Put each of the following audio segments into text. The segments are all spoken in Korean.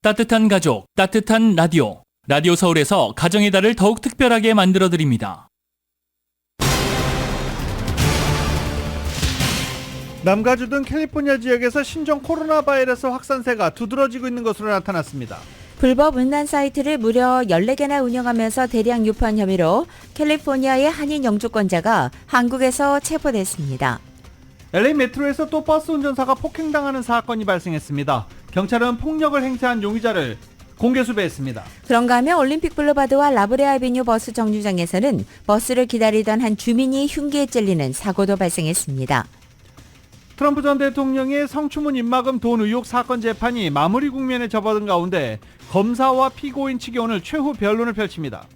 따뜻한 가족, 따뜻한 라디오. 라디오 서울에서 가정의 달을 더욱 특별하게 만들어드립니다. 남가주 등 캘리포니아 지역에서 신종 코로나 바이러스 확산세가 두드러지고 있는 것으로 나타났습니다. 불법 음란 사이트를 무려 14개나 운영하면서 대량 유포한 혐의로 캘리포니아의 한인 영주권자가 한국에서 체포됐습니다. LA 메트로에서 또 버스 운전사가 폭행당하는 사건이 발생했습니다. 경찰은 폭력을 행사한 용의자를 공개 수배했습니다. 그런가 하면 올림픽 블루바드와 라브레 아비뉴 버스 정류장에서는 버스를 기다리던 한 주민이 흉기에 찔리는 사고도 발생했습니다. 트럼프 전 대통령의 성추문 입막음 돈 의혹 사건 재판이 마무리 국면에 접어든 가운데 검사와 피고인 측이 오늘 최후 변론을 펼칩니다.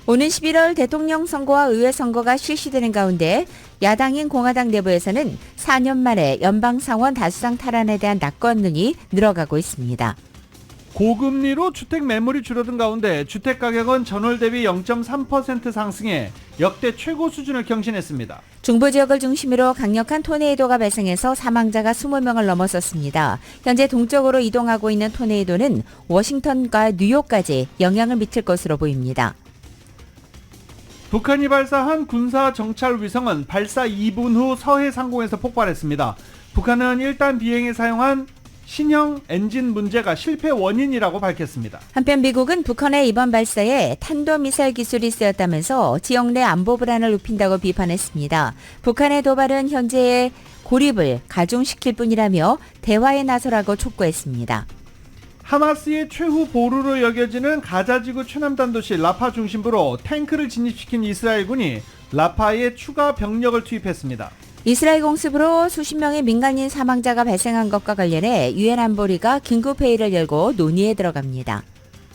오는 11월 대통령 선거와 의회 선거가 실시되는 가운데 야당인 공화당 내부에서는 4년 만에 연방 상원 다수당 탈환에 대한 낙관론이 늘어가고 있습니다. 고금리로 주택 매물이 줄어든 가운데 주택 가격은 전월 대비 0.3% 상승해 역대 최고 수준을 경신했습니다. 중부 지역을 중심으로 강력한 토네이도가 발생해서 사망자가 20명을 넘어섰습니다. 현재 동쪽으로 이동하고 있는 토네이도는 워싱턴과 뉴욕까지 영향을 미칠 것으로 보입니다. 북한이 발사한 군사 정찰 위성은 발사 2분 후 서해 상공에서 폭발했습니다. 북한은 1단 비행에 사용한 신형 엔진 문제가 실패 원인이라고 밝혔습니다. 한편 미국은 북한의 이번 발사에 탄도미사일 기술이 쓰였다면서 지역 내 안보 불안을 높인다고 비판했습니다. 북한의 도발은 현재의 고립을 가중시킬 뿐이라며 대화에 나서라고 촉구했습니다. 하마스의 최후 보루로 여겨지는 가자지구 최남단 도시 라파 중심부로 탱크를 진입시킨 이스라엘군이 라파에 추가 병력을 투입했습니다. 이스라엘 공습으로 수십 명의 민간인 사망자가 발생한 것과 관련해 유엔 안보리가 긴급회의를 열고 논의에 들어갑니다.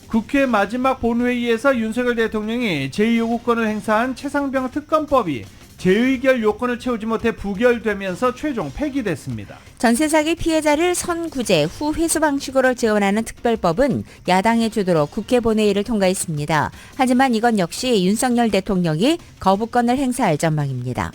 국회 마지막 본회의에서 윤석열 대통령이 제2요구권을 행사한 최상병 특검법이 재의결 요건을 채우지 못해 부결되면서 최종 폐기됐습니다. 전세 사기 피해자를 선구제 후 회수 방식으로 지원하는 특별법은 야당의 주도로 국회 본회의를 통과했습니다. 하지만 이건 역시 윤석열 대통령이 거부권을 행사할 전망입니다.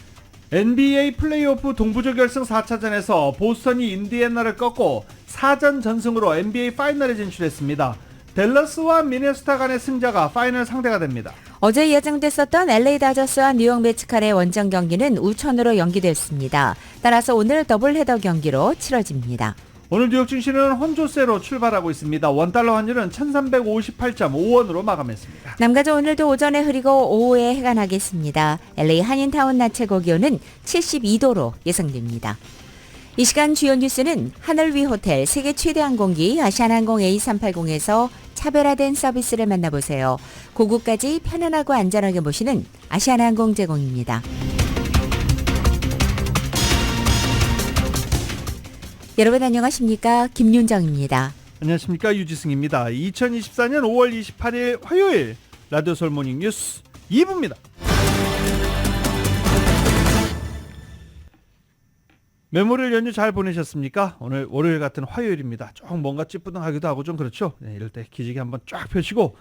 NBA 플레이오프 동부조 결승 4차전에서 보스턴이 인디애나를 꺾고 4전 전승으로 NBA 파이널에 진출했습니다. 댈러스와 미네소타 간의 승자가 파이널 상대가 됩니다. 어제 예정됐었던 LA 다저스와 뉴욕 매츠칸의 원정 경기는 우천으로 연기됐습니다. 따라서 오늘 더블헤더 경기로 치러집니다. 오늘 뉴욕 증시는 혼조세로 출발하고 있습니다. 원달러 환율은 1358.5원으로 마감했습니다. 남가주 오늘도 오전에 흐리고 오후에 해가 나겠습니다. LA 한인타운 낮 최고 기온은 72도로 예상됩니다. 이 시간 주요 뉴스는 하늘 위 호텔 세계 최대 항공기 아시아나항공 A380에서 차별화된 서비스를 만나보세요. 고국까지 편안하고 안전하게 모시는 아시아나항공 제공입니다. 여러분 안녕하십니까? 김윤정입니다. 안녕하십니까? 유지승입니다. 2024년 5월 28일 화요일 라디오 서울 모닝 뉴스 2부입니다. 메모리얼 연휴 잘 보내셨습니까? 오늘 월요일 같은 화요일입니다. 좀 뭔가 찌뿌둥하기도 하고 좀 그렇죠? 네, 이럴 때 기지개 한번 쫙 펴시고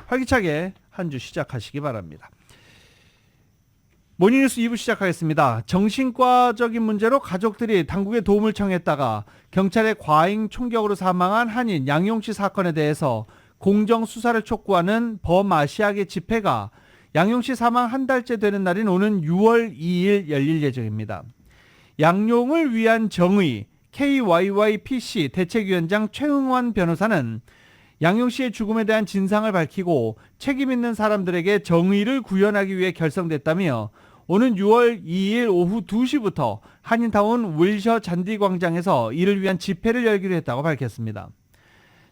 활기차게 한 주 시작하시기 바랍니다. 모닝뉴스 2부 시작하겠습니다. 정신과적인 문제로 가족들이 당국에 도움을 청했다가 경찰의 과잉 총격으로 사망한 한인 양용씨 사건에 대해서 공정 수사를 촉구하는 범아시아계 집회가 양용씨 사망 한 달째 되는 날인 오는 6월 2일 열릴 예정입니다. 양용을 위한 정의 KYYPC 대책위원장 최응원 변호사는 양용씨의 죽음에 대한 진상을 밝히고 책임 있는 사람들에게 정의를 구현하기 위해 결성됐다며 오는 6월 2일 오후 2시부터 한인타운 윌셔 잔디광장에서 이를 위한 집회를 열기로 했다고 밝혔습니다.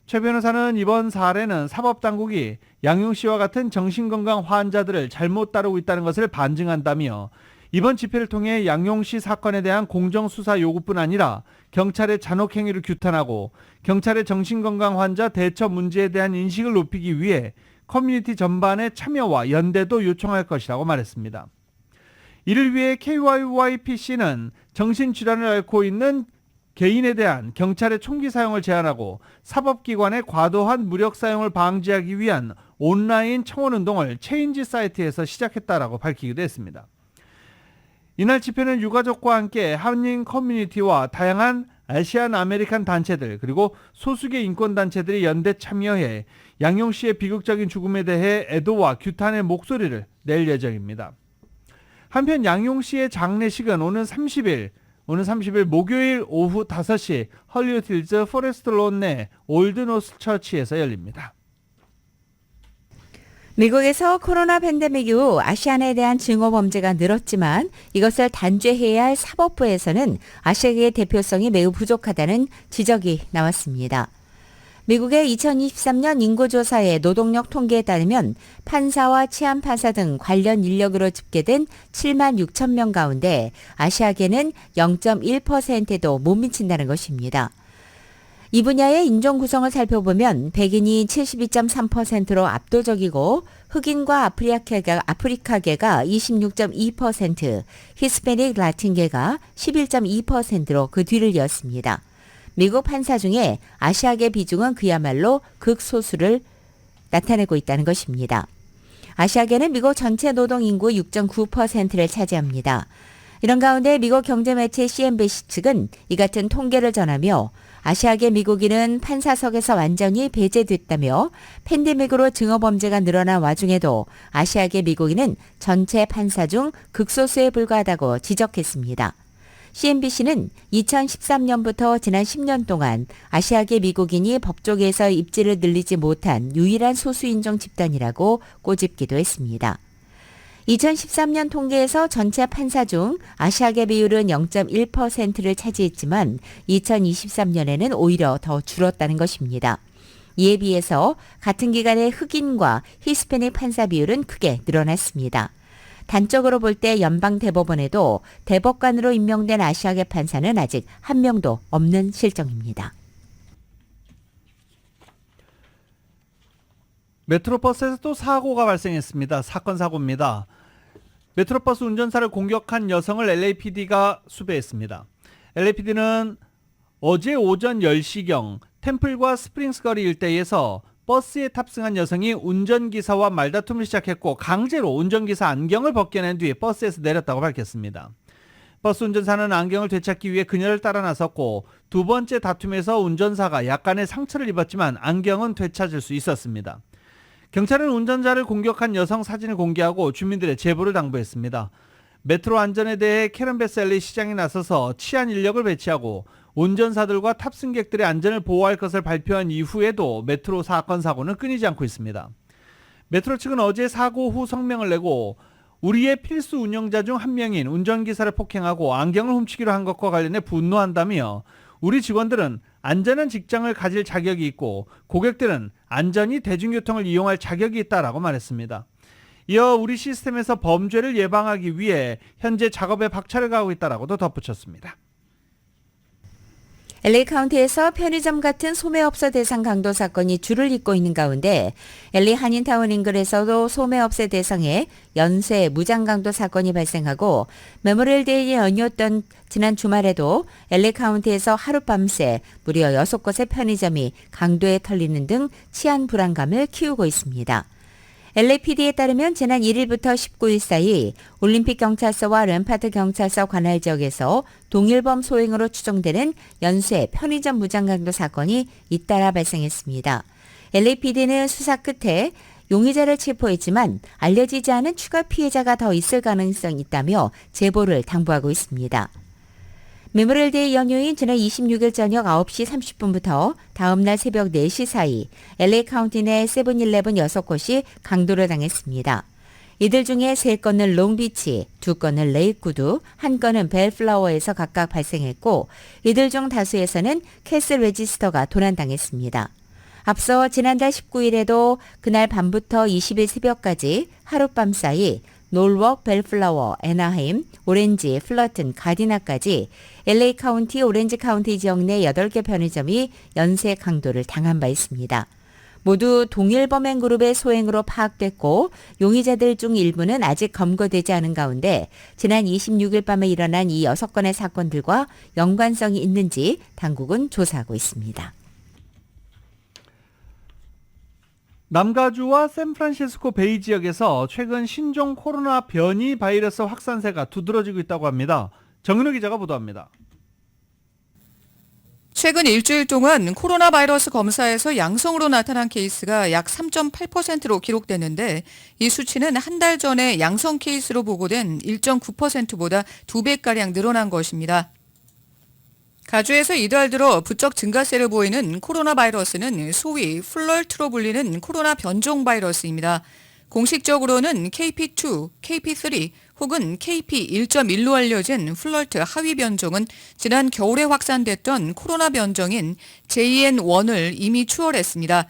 최 변호사는 이번 사례는 사법당국이 양용씨와 같은 정신건강 환자들을 잘못 다루고 있다는 것을 반증한다며 이번 집회를 통해 양용씨 사건에 대한 공정수사 요구뿐 아니라 경찰의 잔혹행위를 규탄하고 경찰의 정신건강 환자 대처 문제에 대한 인식을 높이기 위해 커뮤니티 전반의 참여와 연대도 요청할 것이라고 말했습니다. 이를 위해 KYYPC는 정신질환을 앓고 있는 개인에 대한 경찰의 총기 사용을 제한하고 사법기관의 과도한 무력 사용을 방지하기 위한 온라인 청원운동을 체인지 사이트에서 시작했다라고 밝히기도 했습니다. 이날 집회는 유가족과 함께 한인 커뮤니티와 다양한 아시안 아메리칸 단체들 그리고 소수계 인권단체들이 연대 참여해 양용씨의 비극적인 죽음에 대해 애도와 규탄의 목소리를 낼 예정입니다. 한편 양용씨의 장례식은 오는 30일 목요일 오후 5시 헐리우드 힐즈 포레스트 론 내 올드 노스 처치에서 열립니다. 미국에서 코로나 팬데믹 이후 아시안에 대한 증오 범죄가 늘었지만 이것을 단죄해야 할 사법부에서는 아시아계의 대표성이 매우 부족하다는 지적이 나왔습니다. 미국의 2023년 인구조사의 노동력 통계에 따르면 판사와 치안판사 등 관련 인력으로 집계된 7만 6천 명 가운데 아시아계는 0.1%도 못 미친다는 것입니다. 이 분야의 인종 구성을 살펴보면 백인이 72.3%로 압도적이고 흑인과 아프리카계가 26.2%, 히스패닉 라틴계가 11.2%로 그 뒤를 이었습니다. 미국 판사 중에 아시아계 비중은 그야말로 극소수를 나타내고 있다는 것입니다. 아시아계는 미국 전체 노동 인구 6.9%를 차지합니다. 이런 가운데 미국 경제매체 CNBC 측은 이 같은 통계를 전하며 아시아계 미국인은 판사석에서 완전히 배제됐다며 팬데믹으로 증오범죄가 늘어난 와중에도 아시아계 미국인은 전체 판사 중 극소수에 불과하다고 지적했습니다. CNBC는 2013년부터 지난 10년 동안 아시아계 미국인이 법조계에서 입지를 늘리지 못한 유일한 소수인종 집단이라고 꼬집기도 했습니다. 2013년 통계에서 전체 판사 중 아시아계 비율은 0.1%를 차지했지만 2023년에는 오히려 더 줄었다는 것입니다. 이에 비해서 같은 기간에 흑인과 히스패닉 판사 비율은 크게 늘어났습니다. 단적으로 볼 때 연방대법원에도 대법관으로 임명된 아시아계 판사는 아직 한 명도 없는 실정입니다. 메트로버스에서 또 사고가 발생했습니다. 사건 사고입니다. 메트로버스 운전사를 공격한 여성을 LAPD가 수배했습니다. LAPD는 어제 오전 10시경 템플과 스프링스 거리 일대에서 버스에 탑승한 여성이 운전기사와 말다툼을 시작했고 강제로 운전기사 안경을 벗겨낸 뒤에 버스에서 내렸다고 밝혔습니다. 버스 운전사는 안경을 되찾기 위해 그녀를 따라 나섰고 두 번째 다툼에서 운전사가 약간의 상처를 입었지만 안경은 되찾을 수 있었습니다. 경찰은 운전자를 공격한 여성 사진을 공개하고 주민들의 제보를 당부했습니다. 메트로 안전에 대해 캐런 베셀리 시장이 나서서 치안 인력을 배치하고 운전사들과 탑승객들의 안전을 보호할 것을 발표한 이후에도 메트로 사건 사고는 끊이지 않고 있습니다. 메트로 측은 어제 사고 후 성명을 내고 우리의 필수 운영자 중 한 명인 운전기사를 폭행하고 안경을 훔치기로 한 것과 관련해 분노한다며 우리 직원들은 안전한 직장을 가질 자격이 있고 고객들은 안전히 대중교통을 이용할 자격이 있다라고 말했습니다. 이어 우리 시스템에서 범죄를 예방하기 위해 현재 작업에 박차를 가하고 있다라고도 덧붙였습니다. LA 카운티에서 편의점 같은 소매업소 대상 강도 사건이 줄을 잇고 있는 가운데 LA 한인타운 인근에서도 소매업체 대상의 연쇄 무장 강도 사건이 발생하고 메모리얼데이에 연이었던 지난 주말에도 LA 카운티에서 하룻밤새 무려 6곳의 편의점이 강도에 털리는 등 치안 불안감을 키우고 있습니다. LAPD에 따르면 지난 1일부터 19일 사이 올림픽 경찰서와 램파트 경찰서 관할 지역에서 동일범 소행으로 추정되는 연쇄 편의점 무장강도 사건이 잇따라 발생했습니다. LAPD는 수사 끝에 용의자를 체포했지만 알려지지 않은 추가 피해자가 더 있을 가능성이 있다며 제보를 당부하고 있습니다. 메모리얼데이 연휴인 지난 26일 저녁 9시 30분부터 다음날 새벽 4시 사이 LA 카운티 내 세븐일레븐 6곳이 강도를 당했습니다. 이들 중에 3건은 롱비치, 2건은 레이크우드, 1건은 벨플라워에서 각각 발생했고 이들 중 다수에서는 캐슬 레지스터가 도난당했습니다. 앞서 지난달 19일에도 그날 밤부터 20일 새벽까지 하룻밤 사이 놀웍, 벨플라워, 애나하임, 오렌지, 플러튼, 가디나까지 LA 카운티, 오렌지 카운티 지역 내 8개 편의점이 연쇄 강도를 당한 바 있습니다. 모두 동일 범행 그룹의 소행으로 파악됐고 용의자들 중 일부는 아직 검거되지 않은 가운데 지난 26일 밤에 일어난 이 6건의 사건들과 연관성이 있는지 당국은 조사하고 있습니다. 남가주와 샌프란시스코 베이 지역에서 최근 신종 코로나 변이 바이러스 확산세가 두드러지고 있다고 합니다. 정은호 기자가 보도합니다. 최근 일주일 동안 코로나 바이러스 검사에서 양성으로 나타난 케이스가 약 3.8%로 기록됐는데 이 수치는 한 달 전에 양성 케이스로 보고된 1.9%보다 2배가량 늘어난 것입니다. 가주에서 이달 들어 부쩍 증가세를 보이는 코로나 바이러스는 소위 플럴트로 불리는 코로나 변종 바이러스입니다. 공식적으로는 KP2, KP3 혹은 KP1.1로 알려진 플럴트 하위 변종은 지난 겨울에 확산됐던 코로나 변종인 JN1을 이미 추월했습니다.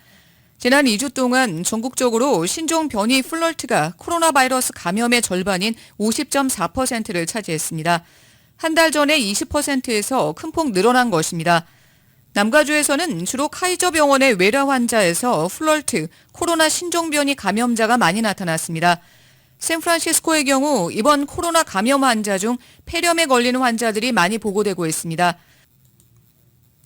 지난 2주 동안 전국적으로 신종 변이 플럴트가 코로나 바이러스 감염의 절반인 50.4%를 차지했습니다. 한 달 전에 20%에서 큰 폭 늘어난 것입니다. 남가주에서는 주로 카이저 병원의 외래 환자에서 플럴트, 코로나 신종 변이 감염자가 많이 나타났습니다. 샌프란시스코의 경우 이번 코로나 감염 환자 중 폐렴에 걸리는 환자들이 많이 보고되고 있습니다.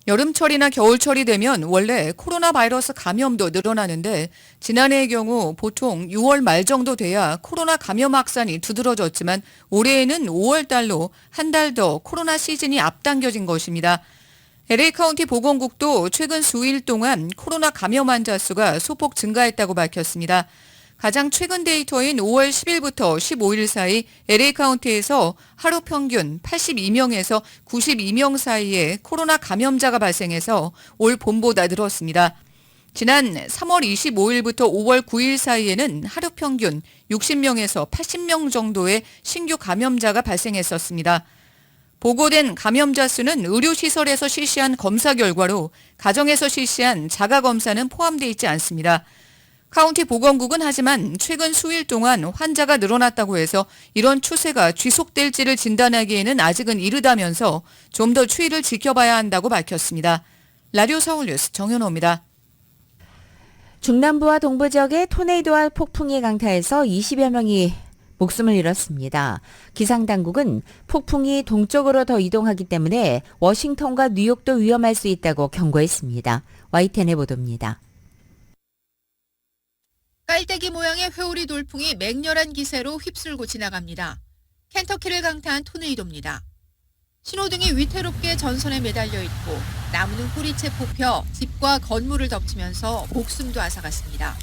여름철이나 겨울철이 되면 원래 코로나 바이러스 감염도 늘어나는데 지난해의 경우 보통 6월 말 정도 돼야 코로나 감염 확산이 두드러졌지만 올해에는 5월 달로 한 달 더 코로나 시즌이 앞당겨진 것입니다. LA 카운티 보건국도 최근 수일 동안 코로나 감염 환자 수가 소폭 증가했다고 밝혔습니다. 가장 최근 데이터인 5월 10일부터 15일 사이 LA 카운티에서 하루 평균 82명에서 92명 사이에 코로나 감염자가 발생해서 올 봄보다 늘었습니다. 지난 3월 25일부터 5월 9일 사이에는 하루 평균 60명에서 80명 정도의 신규 감염자가 발생했었습니다. 보고된 감염자 수는 의료시설에서 실시한 검사 결과로 가정에서 실시한 자가검사는 포함되어 있지 않습니다. 카운티 보건국은 하지만 최근 수일 동안 환자가 늘어났다고 해서 이런 추세가 지속될지를 진단하기에는 아직은 이르다면서 좀 더 추이를 지켜봐야 한다고 밝혔습니다. 라디오 서울 뉴스 정현호입니다. 중남부와 동부 지역의 토네이도와 폭풍이 강타해서 20여 명이 목숨을 잃었습니다. 기상당국은 폭풍이 동쪽으로 더 이동하기 때문에 워싱턴과 뉴욕도 위험할 수 있다고 경고했습니다. YTN의 보도입니다. 깔때기 모양의 회오리 돌풍이 맹렬한 기세로 휩쓸고 지나갑니다. 켄터키를 강타한 토네이도입니다. 신호등이 위태롭게 전선에 매달려 있고 나무는 뿌리채 뽑혀 집과 건물을 덮치면서 목숨도 앗아갔습니다.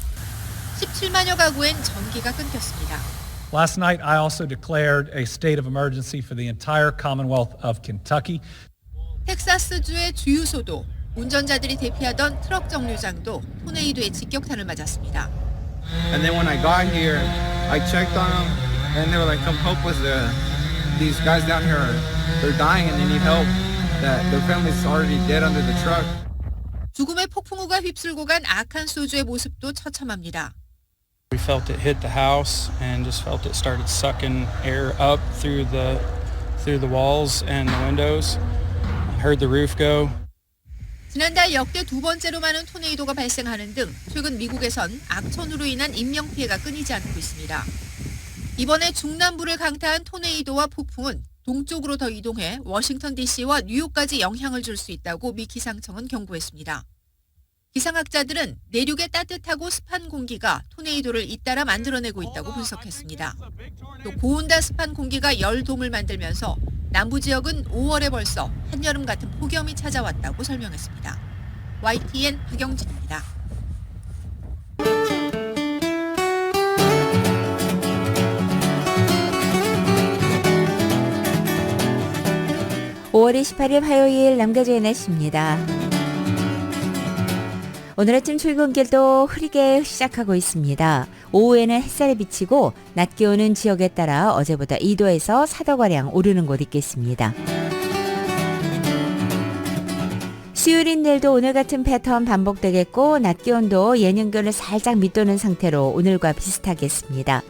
17만여 가구엔 전기가 끊겼습니다. Last night, I also declared a state of emergency for the entire Commonwealth of Kentucky. 텍사스주의 주유소도 운전자들이 대피하던 트럭 정류장도 토네이도의 직격탄을 맞았습니다. And then when I got here, I checked on them, and they were like, "Come help us! These guys down here, they're dying, and they need help. That their family's already dead under the truck." 죽음의 폭풍우가 휩쓸고 간 아칸소주의 모습도 처참합니다. We felt it hit the house and just felt it started sucking air up through the walls and the windows. I heard the roof go. 지난달 역대 두 번째로 많은 토네이도가 발생하는 등 최근 미국에선 악천후로 인한 인명피해가 끊이지 않고 있습니다. 이번에 중남부를 강타한 토네이도와 폭풍은 동쪽으로 더 이동해 워싱턴 DC와 뉴욕까지 영향을 줄 수 있다고 미 기상청은 경고했습니다. 기상학자들은 내륙의 따뜻하고 습한 공기가 토네이도를 잇따라 만들어내고 있다고 분석했습니다. 또 고온과 습한 공기가 열돔을 만들면서 남부 지역은 5월에 벌써 한여름 같은 폭염이 찾아왔다고 설명했습니다. YTN 박영진입니다. (5월 28일) 화요일 남가주의 날씨입니다. 오늘 아침 출근길도 흐리게 시작하고 있습니다. 오후에는 햇살이 비치고 낮 기온은 지역에 따라 어제보다 2도에서 4도가량 오르는 곳 있겠습니다. 수요일인 내일도 오늘 같은 패턴 반복되겠고 낮 기온도 예년 기온을 살짝 밑도는 상태로 오늘과 비슷하겠습니다.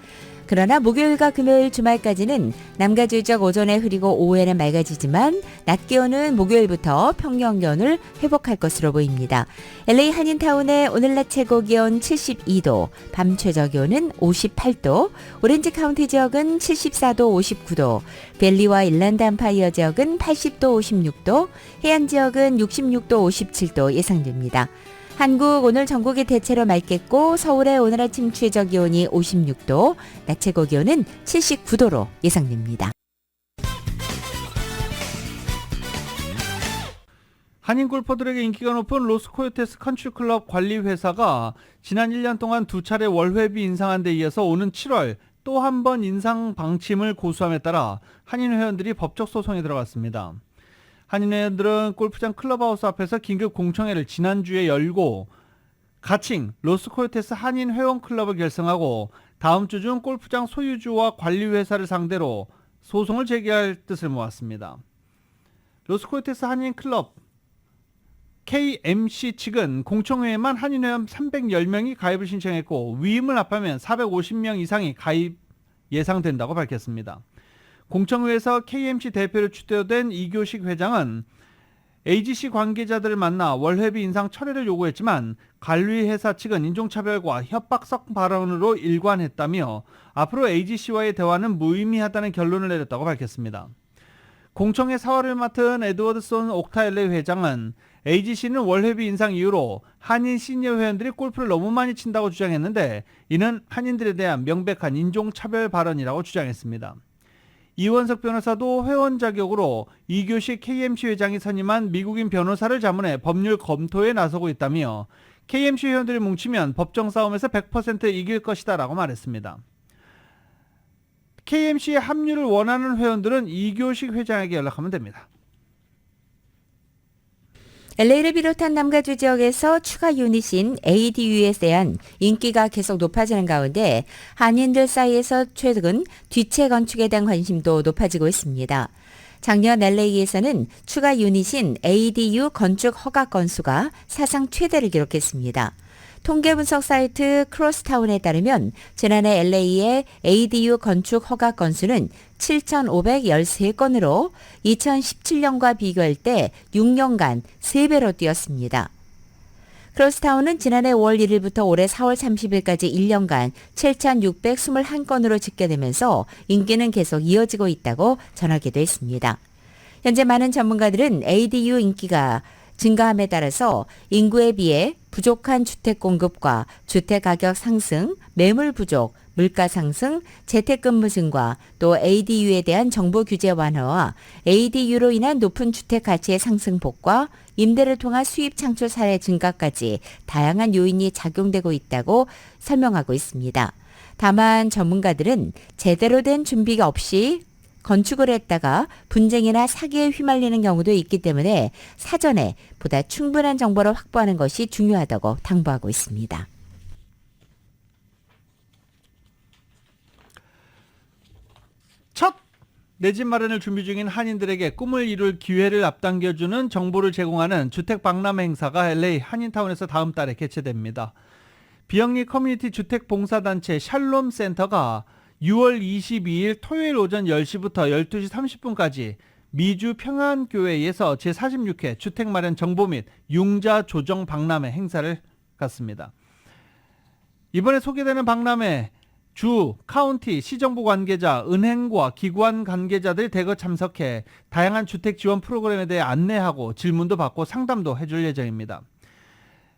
그러나 목요일과 금요일 주말까지는 남가주 지역 오전에 흐리고 오후에는 맑아지지만 낮 기온은 목요일부터 평년 기온을 회복할 것으로 보입니다. LA 한인타운의 오늘 낮 최고 기온 72도, 밤 최저 기온은 58도, 오렌지 카운티 지역은 74도, 59도, 벨리와 일랜드 암파이어 지역은 80도, 56도, 해안 지역은 66도, 57도 예상됩니다. 한국 오늘 전국이 대체로 맑겠고 서울의 오늘 아침 최저 기온이 56도, 낮 최고 기온은 79도로 예상됩니다. 한인 골퍼들에게 인기가 높은 로스코요테스 컨트리클럽 관리회사가 지난 1년 동안 2차례 월회비 인상한 데 이어서 오는 7월 또 한 번 인상 방침을 고수함에 따라 한인 회원들이 법적 소송에 들어갔습니다. 한인 회원들은 골프장 클럽하우스 앞에서 긴급 공청회를 지난주에 열고 가칭 로스코요테스 한인 회원 클럽을 결성하고 다음 주 중 골프장 소유주와 관리회사를 상대로 소송을 제기할 뜻을 모았습니다. 로스코요테스 한인 클럽 KMC 측은 공청회에만 한인회원 310명이 가입을 신청했고 위임을 합하면 450명 이상이 가입 예상된다고 밝혔습니다. 공청회에서 KMC 대표로 추대된 이교식 회장은 AGC 관계자들을 만나 월회비 인상 철회를 요구했지만 관리회사 측은 인종차별과 협박성 발언으로 일관했다며 앞으로 AGC와의 대화는 무의미하다는 결론을 내렸다고 밝혔습니다. 공청회 사활을 맡은 에드워드손 옥타엘레 회장은 AGC는 월회비 인상 이후로 한인 시니어 회원들이 골프를 너무 많이 친다고 주장했는데 이는 한인들에 대한 명백한 인종차별 발언이라고 주장했습니다. 이원석 변호사도 회원 자격으로 이교식 KMC 회장이 선임한 미국인 변호사를 자문해 법률 검토에 나서고 있다며 KMC 회원들이 뭉치면 법정 싸움에서 100% 이길 것이다 라고 말했습니다. KMC에 합류를 원하는 회원들은 이교식 회장에게 연락하면 됩니다. LA를 비롯한 남가주 지역에서 추가 유닛인 ADU에 대한 인기가 계속 높아지는 가운데 한인들 사이에서 최근 뒤채 건축에 대한 관심도 높아지고 있습니다. 작년 LA에서는 추가 유닛인 ADU 건축 허가 건수가 사상 최대를 기록했습니다. 통계 분석 사이트 크로스타운에 따르면 지난해 LA의 ADU 건축 허가 건수는 7,513건으로 2017년과 비교할 때 6년간 3배로 뛰었습니다. 크로스타운은 지난해 5월 1일부터 올해 4월 30일까지 1년간 7,621건으로 집계되면서 인기는 계속 이어지고 있다고 전하기도 했습니다. 현재 많은 전문가들은 ADU 인기가 증가함에 따라서 인구에 비해 부족한 주택 공급과 주택 가격 상승, 매물 부족, 물가 상승, 재택근무 증가, 또 ADU에 대한 정부 규제 완화와 ADU로 인한 높은 주택 가치의 상승폭과 임대를 통한 수입 창출 사례 증가까지 다양한 요인이 작용되고 있다고 설명하고 있습니다. 다만 전문가들은 제대로 된 준비가 없이 건축을 했다가 분쟁이나 사기에 휘말리는 경우도 있기 때문에 사전에 보다 충분한 정보를 확보하는 것이 중요하다고 당부하고 있습니다. 첫 내 집 마련을 준비 중인 한인들에게 꿈을 이룰 기회를 앞당겨주는 정보를 제공하는 주택 박람회 행사가 LA 한인타운에서 다음 달에 개최됩니다. 비영리 커뮤니티 주택 봉사단체 샬롬 센터가 6월 22일 토요일 오전 10시부터 12시 30분까지 미주 평안교회에서 제46회 주택마련 정보 및 융자 조정 박람회 행사를 갖습니다. 이번에 소개되는 박람회 주, 카운티, 시정부 관계자, 은행과 기관 관계자들이 대거 참석해 다양한 주택 지원 프로그램에 대해 안내하고 질문도 받고 상담도 해줄 예정입니다.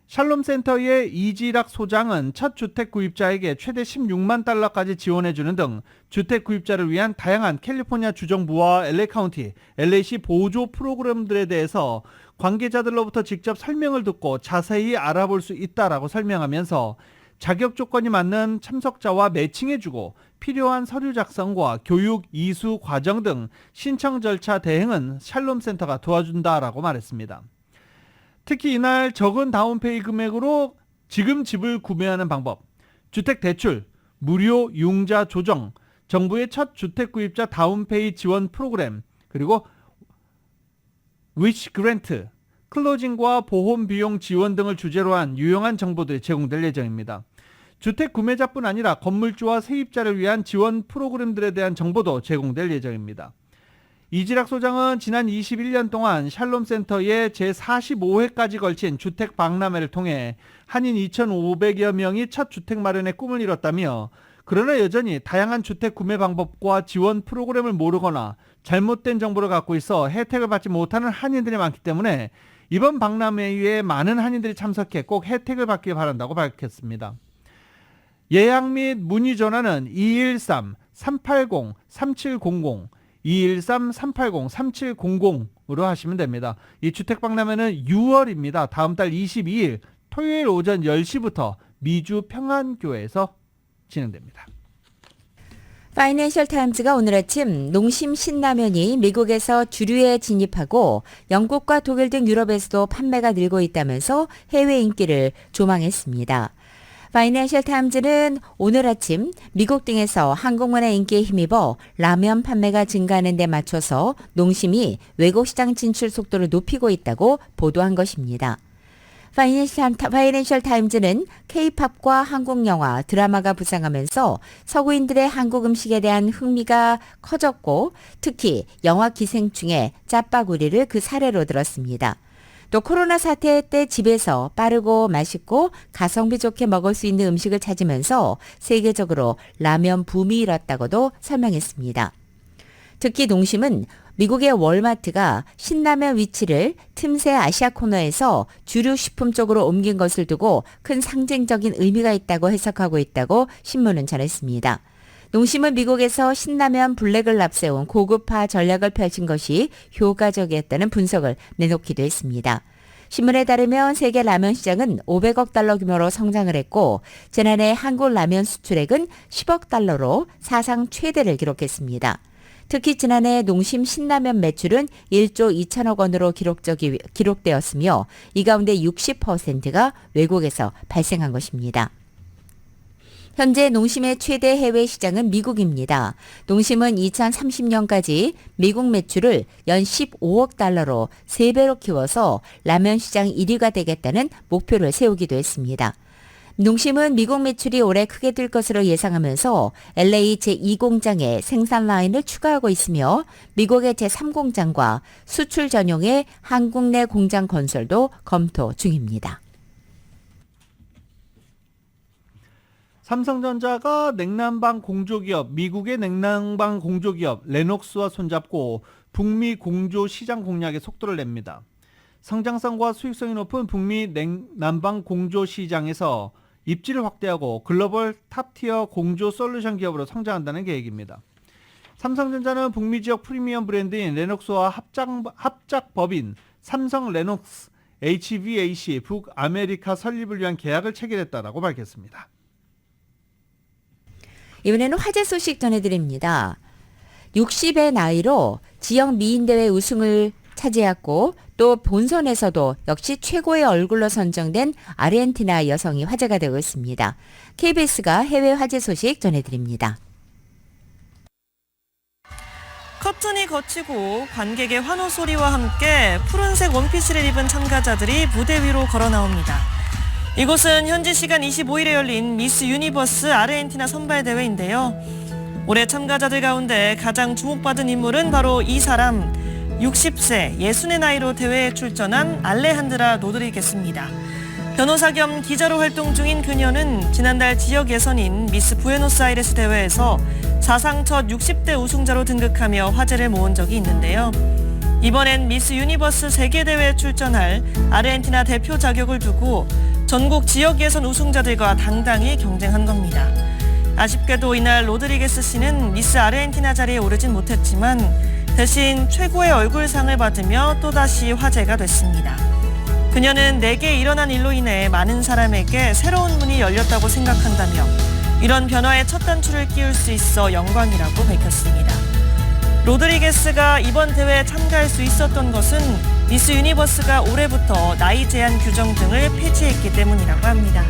샬롬센터의 이지락 소장은 첫 주택 구입자에게 최대 16만 달러까지 지원해주는 등 주택 구입자를 위한 다양한 캘리포니아 주정부와 LA 카운티, LA시 보조 프로그램들에 대해서 관계자들로부터 직접 설명을 듣고 자세히 알아볼 수 있다라고 설명하면서 자격 조건이 맞는 참석자와 매칭해주고 필요한 서류 작성과 교육, 이수 과정 등 신청 절차 대행은 샬롬센터가 도와준다라고 말했습니다. 특히 이날 적은 다운페이 금액으로 지금 집을 구매하는 방법, 주택대출, 무료 융자 조정, 정부의 첫 주택구입자 다운페이 지원 프로그램, 그리고 위치 그랜트, 클로징과 보험 비용 지원 등을 주제로 한 유용한 정보들이 제공될 예정입니다. 주택 구매자뿐 아니라 건물주와 세입자를 위한 지원 프로그램들에 대한 정보도 제공될 예정입니다. 이지락 소장은 지난 21년 동안 샬롬센터의 제45회까지 걸친 주택 박람회를 통해 한인 2,500여 명이 첫 주택 마련의 꿈을 이뤘다며 그러나 여전히 다양한 주택 구매 방법과 지원 프로그램을 모르거나 잘못된 정보를 갖고 있어 혜택을 받지 못하는 한인들이 많기 때문에 이번 박람회에 많은 한인들이 참석해 꼭 혜택을 받길 바란다고 밝혔습니다. 예약 및 문의 전화는 213-380-3700, 213-380-3700으로 하시면 됩니다. 이 주택박람회는 6월입니다. 다음 달 22일 토요일 오전 10시부터 미주 평안교회에서 진행됩니다. 파이낸셜 타임즈가 오늘 아침 농심 신라면이 미국에서 주류에 진입하고 영국과 독일 등 유럽에서도 판매가 늘고 있다면서 해외 인기를 조망했습니다. 파이낸셜 타임즈는 오늘 아침 미국 등에서 한국문화 인기에 힘입어 라면 판매가 증가하는 데 맞춰서 농심이 외국 시장 진출 속도를 높이고 있다고 보도한 것입니다. 파이낸셜 타임즈는 K-팝과 한국 영화, 드라마가 부상하면서 서구인들의 한국 음식에 대한 흥미가 커졌고 특히 영화 기생충의 짜파구리를 그 사례로 들었습니다. 또 코로나 사태 때 집에서 빠르고 맛있고 가성비 좋게 먹을 수 있는 음식을 찾으면서 세계적으로 라면 붐이 일었다고도 설명했습니다. 특히 농심은 미국의 월마트가 신라면 위치를 틈새 아시아 코너에서 주류 식품 쪽으로 옮긴 것을 두고 큰 상징적인 의미가 있다고 해석하고 있다고 신문은 전했습니다. 농심은 미국에서 신라면 블랙을 앞세운 고급화 전략을 펼친 것이 효과적이었다는 분석을 내놓기도 했습니다. 신문에 따르면 세계 라면 시장은 500억 달러 규모로 성장을 했고 지난해 한국 라면 수출액은 10억 달러로 사상 최대를 기록했습니다. 특히 지난해 농심 신라면 매출은 1조 2천억 원으로 기록되었으며 이 가운데 60%가 외국에서 발생한 것입니다. 현재 농심의 최대 해외 시장은 미국입니다. 농심은 2030년까지 미국 매출을 연 15억 달러로 3배로 키워서 라면 시장 1위가 되겠다는 목표를 세우기도 했습니다. 농심은 미국 매출이 올해 크게 들 것으로 예상하면서 LA 제2공장에 생산 라인을 추가하고 있으며 미국의 제3공장과 수출 전용의 한국 내 공장 건설도 검토 중입니다. 삼성전자가 냉난방 공조기업, 미국의 냉난방 공조기업 레녹스와 손잡고 북미 공조 시장 공략에 속도를 냅니다. 성장성과 수익성이 높은 북미 냉난방 공조 시장에서 입지를 확대하고 글로벌 탑티어 공조 솔루션 기업으로 성장한다는 계획입니다. 삼성전자는 북미 지역 프리미엄 브랜드인 레녹스와 합작법인 삼성 레녹스 HVAC 북아메리카 설립을 위한 계약을 체결했다고 밝혔습니다. 이번에는 화제 소식 전해드립니다. 60의 나이로 지역 미인대회 우승을 차지했고 또 본선에서도 역시 최고의 얼굴로 선정된 아르헨티나 여성이 화제가 되고 있습니다. KBS가 해외 화제 소식 전해드립니다. 커튼이 걷히고 관객의 환호 소리와 함께 푸른색 원피스를 입은 참가자들이 무대 위로 걸어 나옵니다. 이곳은 현지 시간 25일에 열린 미스 유니버스 아르헨티나 선발대회인데요. 올해 참가자들 가운데 가장 주목받은 인물은 바로 이 사람, 60세 60의 나이로 대회에 출전한 알레한드라 로드리게스입니다. 변호사 겸 기자로 활동 중인 그녀는 지난달 지역 예선인 미스 부에노스아이레스 대회에서 사상 첫 60대 우승자로 등극하며 화제를 모은 적이 있는데요. 이번엔 미스 유니버스 세계대회에 출전할 아르헨티나 대표 자격을 두고 전국 지역 예선 우승자들과 당당히 경쟁한 겁니다. 아쉽게도 이날 로드리게스 씨는 미스 아르헨티나 자리에 오르진 못했지만 대신 최고의 얼굴상을 받으며 또다시 화제가 됐습니다. 그녀는 내게 일어난 일로 인해 많은 사람에게 새로운 문이 열렸다고 생각한다며 이런 변화에 첫 단추를 끼울 수 있어 영광이라고 밝혔습니다. 로드리게스가 이번 대회에 참가할 수 있었던 것은 미스 유니버스가 올해부터 나이 제한 규정 등을 폐지했기 때문이라고 합니다.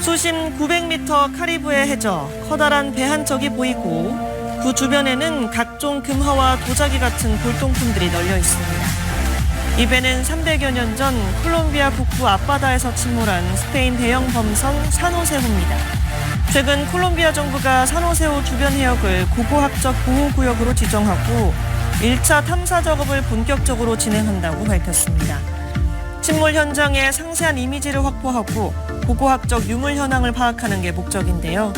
수심 900m 카리브해 해저 커다란 배 한 척이 보이고 그 주변에는 각종 금화와 도자기 같은 골동품들이 널려 있습니다. 이 배는 300여 년 전 콜롬비아 북부 앞바다에서 침몰한 스페인 대형 범선 산호세호입니다. 최근 콜롬비아 정부가 산호세호 주변 해역을 고고학적 보호구역으로 지정하고 1차 탐사 작업을 본격적으로 진행한다고 밝혔습니다. 침몰 현장의 상세한 이미지를 확보하고 고고학적 유물 현황을 파악하는 게 목적인데요.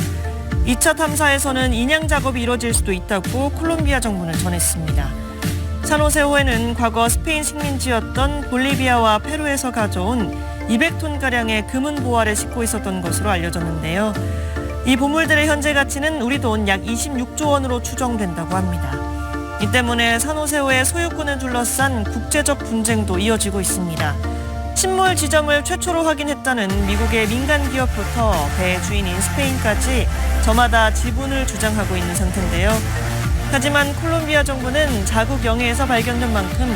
2차 탐사에서는 인양 작업이 이뤄질 수도 있다고 콜롬비아 정부는 전했습니다. 산호세호에는 과거 스페인 식민지였던 볼리비아와 페루에서 가져온 200톤가량의 금은 보화를 싣고 있었던 것으로 알려졌는데요. 이 보물들의 현재 가치는 우리 돈 약 26조 원으로 추정된다고 합니다. 이 때문에 산호세호의 소유권을 둘러싼 국제적 분쟁도 이어지고 있습니다. 침몰 지점을 최초로 확인했다는 미국의 민간 기업부터 배 주인인 스페인까지 저마다 지분을 주장하고 있는 상태인데요. 하지만 콜롬비아 정부는 자국 영해에서 발견된 만큼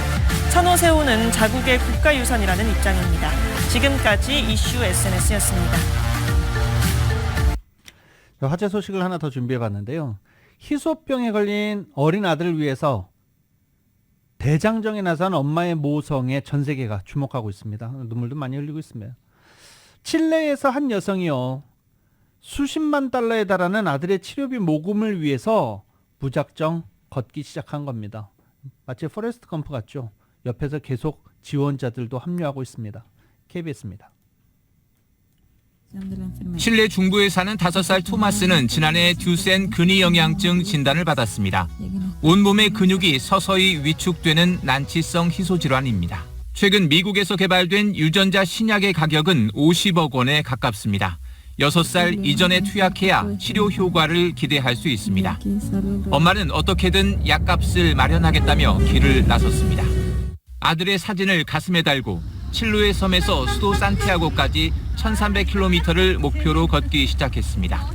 산호세호는 자국의 국가유산이라는 입장입니다. 지금까지 이슈 SNS였습니다. 화재 소식을 하나 더 준비해봤는데요. 희소병에 걸린 어린 아들을 위해서 대장정에 나선 엄마의 모성에 전 세계가 주목하고 있습니다. 눈물도 많이 흘리고 있습니다. 칠레에서 한 여성이요, 수십만 달러에 달하는 아들의 치료비 모금을 위해서 무작정 걷기 시작한 겁니다. 마치 포레스트 검프 같죠. 옆에서 계속 지원자들도 합류하고 있습니다. KBS입니다. 칠레 중부에 사는 5살 토마스는 지난해 듀센 근위영양증 진단을 받았습니다. 온몸의 근육이 서서히 위축되는 난치성 희소질환입니다. 최근 미국에서 개발된 유전자 신약의 가격은 50억 원에 가깝습니다. 6살 이전에 투약해야 치료 효과를 기대할 수 있습니다. 엄마는 어떻게든 약값을 마련하겠다며 길을 나섰습니다. 아들의 사진을 가슴에 달고 칠루의 섬에서 수도 산티아고까지 1300km를 목표로 걷기 시작했습니다.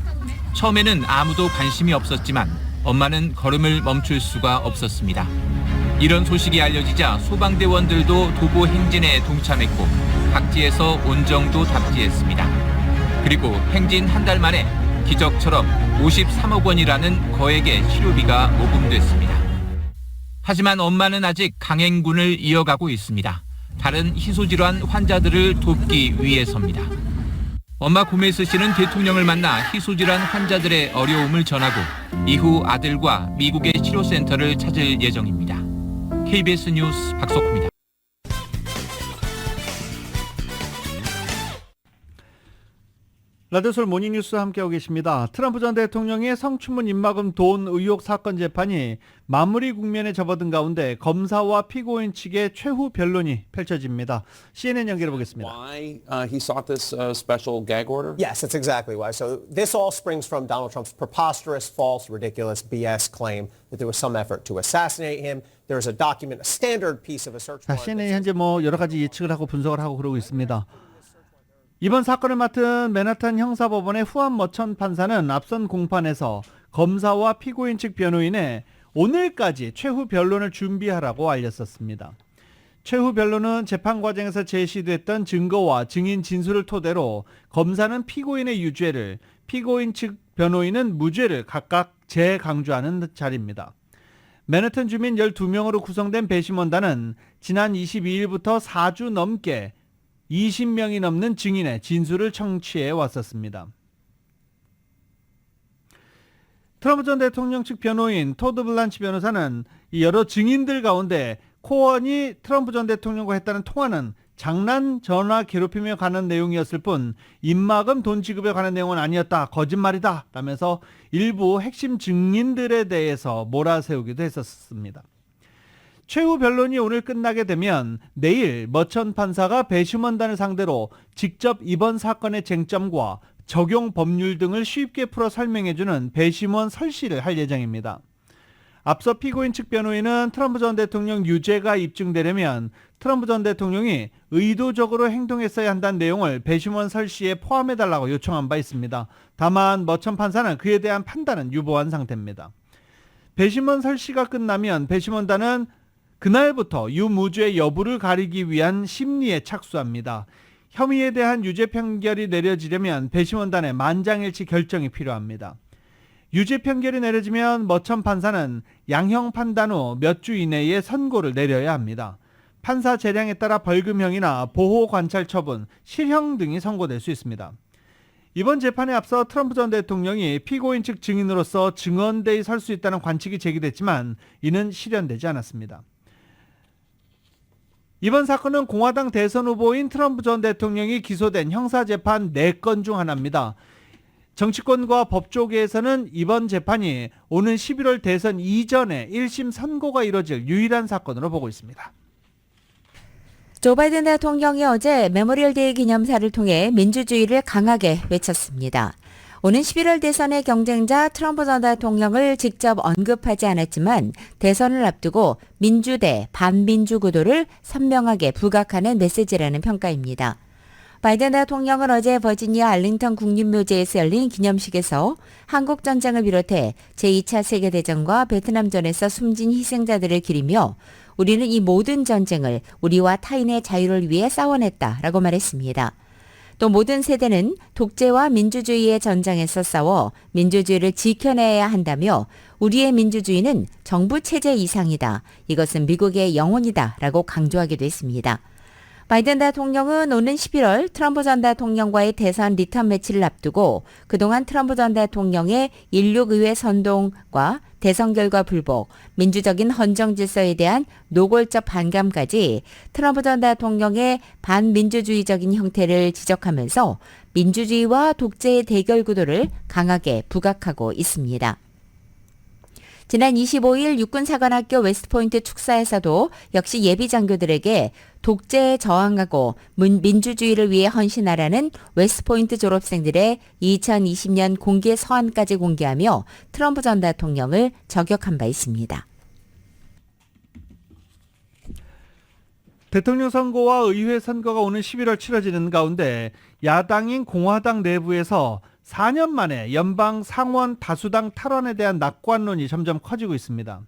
처음에는 아무도 관심이 없었지만 엄마는 걸음을 멈출 수가 없었습니다. 이런 소식이 알려지자 소방대원들도 도보 행진에 동참했고 각지에서 온정도 답지했습니다. 그리고 행진 한 달 만에 기적처럼 53억 원이라는 거액의 치료비가 모금됐습니다. 하지만 엄마는 아직 강행군을 이어가고 있습니다. 다른 희소질환 환자들을 돕기 위해서입니다. 엄마 고메스 씨는 대통령을 만나 희소질환 환자들의 어려움을 전하고 이후 아들과 미국의 치료센터를 찾을 예정입니다. KBS 뉴스 박석호입니다. 라디오솔 모닝뉴스 함께하고 계십니다. 트럼프 전 대통령의 성추문 입막음 돈 의혹 사건 재판이 마무리 국면에 접어든 가운데 검사와 피고인 측의 최후 변론이 펼쳐집니다. CNN 연결해 보겠습니다. Why he sought this special gag order? Yes, that's exactly why. So this all springs from Donald Trump's preposterous, false, ridiculous BS claim that there was some effort to assassinate him. There is a document, a standard piece of a search warrant. CNN이 현재 여러 가지 예측을 하고 분석을 하고 그러고 있습니다. 이번 사건을 맡은 맨하탄 형사법원의 후안 머천 판사는 앞선 공판에서 검사와 피고인 측 변호인의 오늘까지 최후 변론을 준비하라고 알렸었습니다. 최후 변론은 재판 과정에서 제시됐던 증거와 증인 진술을 토대로 검사는 피고인의 유죄를, 피고인 측 변호인은 무죄를 각각 재강조하는 자리입니다. 맨하탄 주민 12명으로 구성된 배심원단은 지난 22일부터 4주 넘게 20명이 넘는 증인의 진술을 청취해 왔었습니다. 트럼프 전 대통령 측 변호인 토드 블란치 변호사는 이 여러 증인들 가운데 코언이 트럼프 전 대통령과 했다는 통화는 장난, 전화 괴롭힘에 관한 내용이었을 뿐 입막음 돈 지급에 관한 내용은 아니었다, 거짓말이다 라면서 일부 핵심 증인들에 대해서 몰아세우기도 했었습니다. 최후 변론이 오늘 끝나게 되면 내일 머천 판사가 배심원단을 상대로 직접 이번 사건의 쟁점과 적용 법률 등을 쉽게 풀어 설명해주는 배심원 설시를 할 예정입니다. 앞서 피고인 측 변호인은 트럼프 전 대통령 유죄가 입증되려면 트럼프 전 대통령이 의도적으로 행동했어야 한다는 내용을 배심원 설시에 포함해달라고 요청한 바 있습니다. 다만 머천 판사는 그에 대한 판단은 유보한 상태입니다. 배심원 설시가 끝나면 배심원단은 그날부터 유무죄 여부를 가리기 위한 심리에 착수합니다. 혐의에 대한 유죄 판결이 내려지려면 배심원단의 만장일치 결정이 필요합니다. 유죄 판결이 내려지면 머천 판사는 양형 판단 후 몇 주 이내에 선고를 내려야 합니다. 판사 재량에 따라 벌금형이나 보호 관찰 처분, 실형 등이 선고될 수 있습니다. 이번 재판에 앞서 트럼프 전 대통령이 피고인 측 증인으로서 증언대에 설 수 있다는 관측이 제기됐지만 이는 실현되지 않았습니다. 이번 사건은 공화당 대선 후보인 트럼프 전 대통령이 기소된 형사재판 4건 중 하나입니다. 정치권과 법조계에서는 이번 재판이 오는 11월 대선 이전에 1심 선고가 이뤄질 유일한 사건으로 보고 있습니다. 조 바이든 대통령이 어제 메모리얼 데이 기념사를 통해 민주주의를 강하게 외쳤습니다. 오는 11월 대선의 경쟁자 트럼프 전 대통령을 직접 언급하지 않았지만 대선을 앞두고 민주대 반민주 구도를 선명하게 부각하는 메시지라는 평가입니다. 바이든 대통령은 어제 버지니아 알링턴 국립묘지에서 열린 기념식에서 한국전쟁을 비롯해 제2차 세계대전과 베트남전에서 숨진 희생자들을 기리며 우리는 이 모든 전쟁을 우리와 타인의 자유를 위해 싸워냈다라고 말했습니다. 또 모든 세대는 독재와 민주주의의 전장에서 싸워 민주주의를 지켜내야 한다며 우리의 민주주의는 정부 체제 이상이다. 이것은 미국의 영혼이다. 라고 강조하기도 했습니다. 바이든 대통령은 오는 11월 트럼프 전 대통령과의 대선 리턴 매치를 앞두고 그동안 트럼프 전 대통령의 인류의회 선동과 대선 결과 불복, 민주적인 헌정 질서에 대한 노골적 반감까지 트럼프 전 대통령의 반민주주의적인 형태를 지적하면서 민주주의와 독재의 대결 구도를 강하게 부각하고 있습니다. 지난 25일 육군사관학교 웨스트포인트 축사에서도 역시 예비 장교들에게 독재에 저항하고 민주주의를 위해 헌신하라는 웨스트포인트 졸업생들의 2020년 공개 서한까지 공개하며 트럼프 전 대통령을 저격한 바 있습니다. 대통령 선거와 의회 선거가 오는 11월 치러지는 가운데 야당인 공화당 내부에서 4년 만에 연방 상원 다수당 탈환에 대한 낙관론이 점점 커지고 있습니다.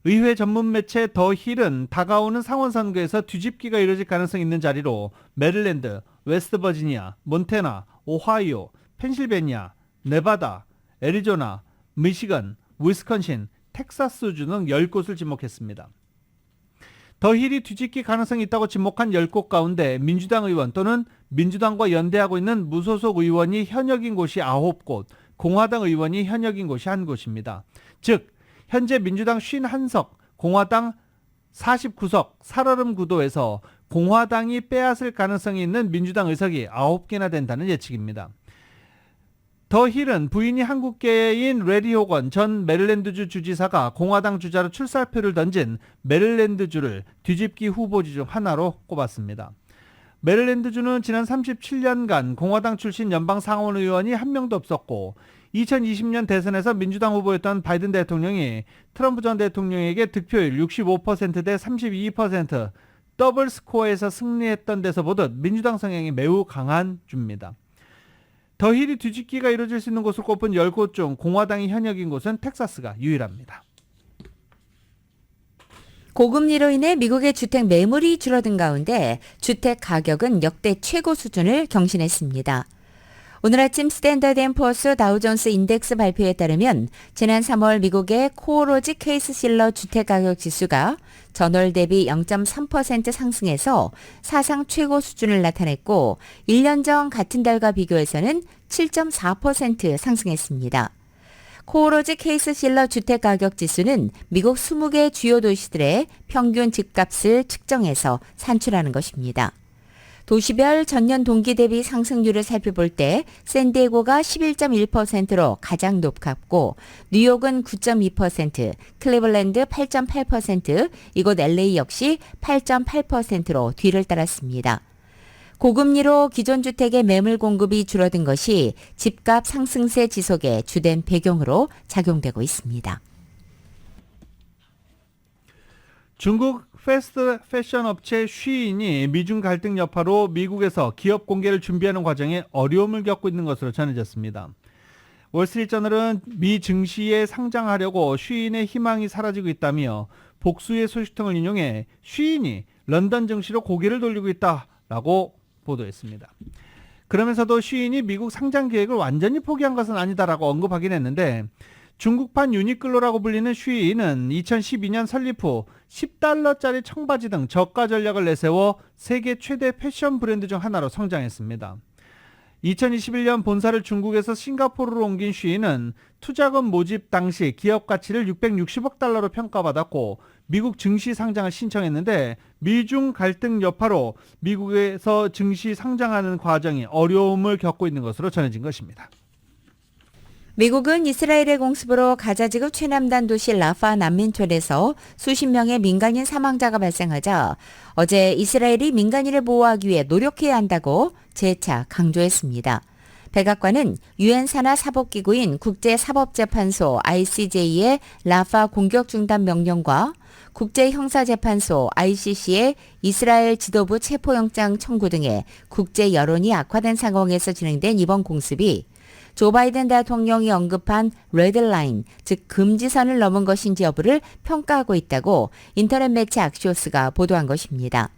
의회 전문 매체 더 힐은 다가오는 상원 선거에서 뒤집기가 이뤄질 가능성이 있는 자리로 메릴랜드, 웨스트버지니아, 몬태나, 오하이오, 펜실베니아, 네바다, 애리조나, 미시건, 위스콘신, 텍사스주 등 10곳을 지목했습니다. 더 힐이 뒤집기 가능성이 있다고 지목한 10곳 가운데 민주당 의원 또는 민주당과 연대하고 있는 무소속 의원이 현역인 곳이 9곳, 공화당 의원이 현역인 곳이 1곳입니다. 즉 현재 민주당 51석, 공화당 49석 살얼음 구도에서 공화당이 빼앗을 가능성이 있는 민주당 의석이 9개나 된다는 예측입니다. 더 힐은 부인이 한국계인 레리 호건 전 메릴랜드주 주지사가 공화당 주자로 출사표를 던진 메릴랜드주를 뒤집기 후보지 중 하나로 꼽았습니다. 메릴랜드주는 지난 37년간 공화당 출신 연방 상원 의원이 한 명도 없었고 2020년 대선에서 민주당 후보였던 바이든 대통령이 트럼프 전 대통령에게 득표율 65% 대 32% 더블 스코어에서 승리했던 데서 보듯 민주당 성향이 매우 강한 주입니다. 더 힐이 뒤집기가 이루어질 수 있는 곳을 꼽은 10곳 중 공화당이 현역인 곳은 텍사스가 유일합니다. 고금리로 인해 미국의 주택 매물이 줄어든 가운데 주택 가격은 역대 최고 수준을 경신했습니다. 오늘 아침 스탠더드 앤 푸어스 다우존스 인덱스 발표에 따르면 지난 3월 미국의 코오로지 케이스실러 주택가격지수가 전월 대비 0.3% 상승해서 사상 최고 수준을 나타냈고 1년 전 같은 달과 비교해서는 7.4% 상승했습니다. 코오로지 케이스실러 주택가격지수는 미국 20개 주요 도시들의 평균 집값을 측정해서 산출하는 것입니다. 도시별 전년 동기 대비 상승률을 살펴볼 때 샌디에고가 11.1%로 가장 높았고 뉴욕은 9.2%, 클리블랜드 8.8%, 이곳 LA 역시 8.8%로 뒤를 따랐습니다. 고금리로 기존 주택의 매물 공급이 줄어든 것이 집값 상승세 지속의 주된 배경으로 작용되고 있습니다. 중국 패스트 패션 업체 쉬인이 미중 갈등 여파로 미국에서 기업 공개를 준비하는 과정에 어려움을 겪고 있는 것으로 전해졌습니다. 월스트리트저널은 미 증시에 상장하려고 쉬인의 희망이 사라지고 있다며 복수의 소식통을 인용해 쉬인이 런던 증시로 고개를 돌리고 있다라고 보도했습니다. 그러면서도 쉬인이 미국 상장 계획을 완전히 포기한 것은 아니다라고 언급하긴 했는데 중국판 유니클로라고 불리는 쉬인은 2012년 설립 후 $10짜리 청바지 등 저가 전략을 내세워 세계 최대 패션 브랜드 중 하나로 성장했습니다. 2021년 본사를 중국에서 싱가포르로 옮긴 쉬인은 투자금 모집 당시 기업 가치를 $660억 달러로 평가받았고 미국 증시 상장을 신청했는데 미중 갈등 여파로 미국에서 증시 상장하는 과정이 어려움을 겪고 있는 것으로 전해진 것입니다. 미국은 이스라엘의 공습으로 가자 지구 최남단 도시 라파 난민촌에서 수십 명의 민간인 사망자가 발생하자 어제 이스라엘이 민간인을 보호하기 위해 노력해야 한다고 재차 강조했습니다. 백악관은 유엔 산하 사법기구인 국제사법재판소 ICJ의 라파 공격 중단 명령과 국제형사재판소 ICC의 이스라엘 지도부 체포영장 청구 등의 국제 여론이 악화된 상황에서 진행된 이번 공습이 조 바이든 대통령이 언급한 레드라인, 즉 금지선을 넘은 것인지 여부를 평가하고 있다고 인터넷 매체 악시오스가 보도한 것입니다.